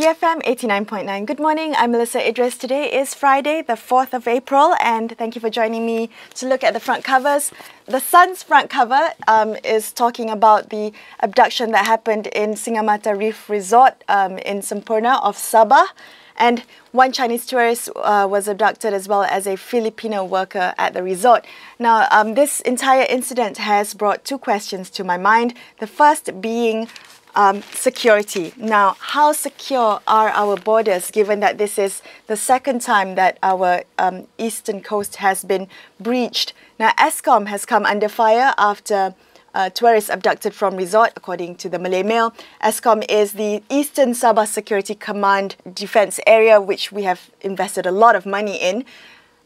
BFM 89.9. Good morning, I'm Melisa Idris. Today is Friday, the 4th of April, and thank you for joining me to look at the front covers. The Sun's front cover is talking about the abduction that happened in Singamata Reef Resort in Sempurna of Sabah. And one Chinese tourist was abducted, as well as a Filipino worker at the resort. Now, this entire incident has brought two questions to my mind. The first being security. Now, how secure are our borders, given that this is the second time that our eastern coast has been breached? Now, Eskom has come under fire after tourists abducted from resort, according to the Malay Mail. Eskom is the Eastern Sabah Security Command defense area, which we have invested a lot of money in.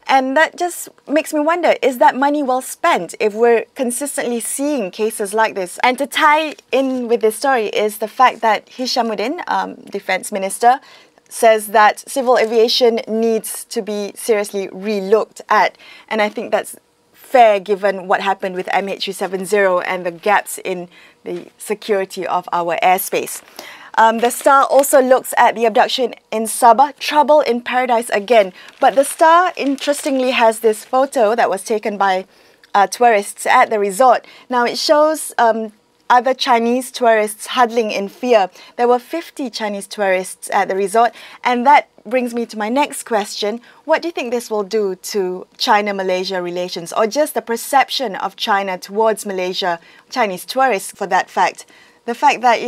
And that just makes me wonder, is that money well spent if we're consistently seeing cases like this? And to tie in with this story is the fact that Hishamuddin, Defence Minister, says that civil aviation needs to be seriously re-looked at. And I think that's fair given what happened with MH370 and the gaps in the security of our airspace. The Star also looks at the abduction in Sabah, trouble in paradise again. But the Star, interestingly, has this photo that was taken by tourists at the resort. Now, it shows other Chinese tourists huddling in fear. There were 50 Chinese tourists at the resort, and that brings me to my next question. What do you think this will do to China-Malaysia relations, or just the perception of China towards Malaysia, Chinese tourists for that fact? The fact that,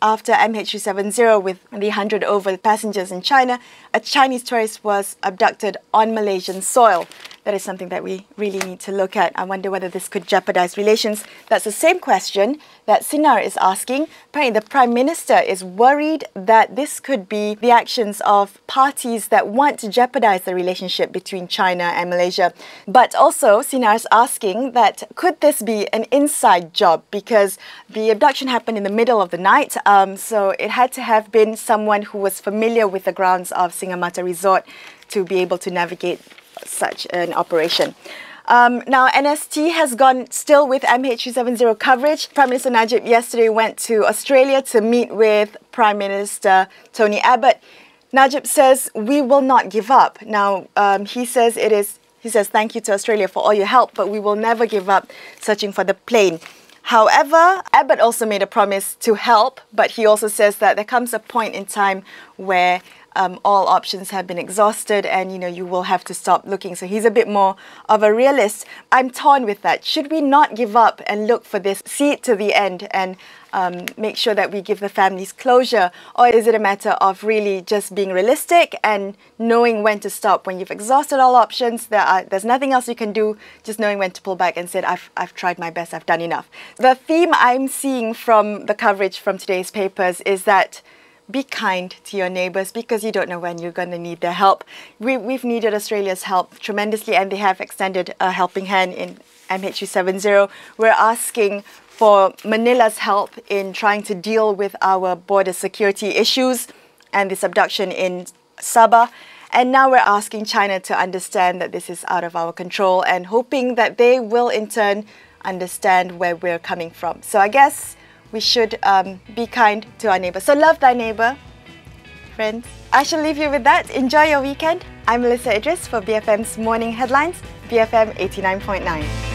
after MH370 with the 100 over passengers in China, a Chinese tourist was abducted on Malaysian soil. That is something that we really need to look at. I wonder whether this could jeopardize relations. That's the same question that Sinar is asking. Apparently, the Prime Minister is worried that this could be the actions of parties that want to jeopardize the relationship between China and Malaysia. But also, Sinar is asking that could this be an inside job? Because the abduction happened in the middle of the night, so it had to have been someone who was familiar with the grounds of Singamata Resort to be able to navigate such an operation. Now, NST has gone still with MH370 coverage. Prime Minister Najib yesterday went to Australia to meet with Prime Minister Tony Abbott. Najib says, we will not give up. Now, he says thank you to Australia for all your help, but we will never give up searching for the plane. However, Abbott also made a promise to help, but he also says that there comes a point in time where all options have been exhausted and, you will have to stop looking. So he's a bit more of a realist. I'm torn with that. Should we not give up and look for this, see it to the end and make sure that we give the families closure? Or is it a matter of really just being realistic and knowing when to stop? When you've exhausted all options, there's nothing else you can do, just knowing when to pull back and say, I've tried my best, I've done enough. The theme I'm seeing from the coverage from today's papers is that be kind to your neighbours, because you don't know when you're going to need their help. We've needed Australia's help tremendously, and they have extended a helping hand in MH370. We're asking for Manila's help in trying to deal with our border security issues and this abduction in Sabah. And now we're asking China to understand that this is out of our control and hoping that they will in turn understand where we're coming from. So I guess we should be kind to our neighbour. So love thy neighbour, friends. I shall leave you with that. Enjoy your weekend. I'm Melisa Idris for BFM's Morning Headlines, BFM 89.9.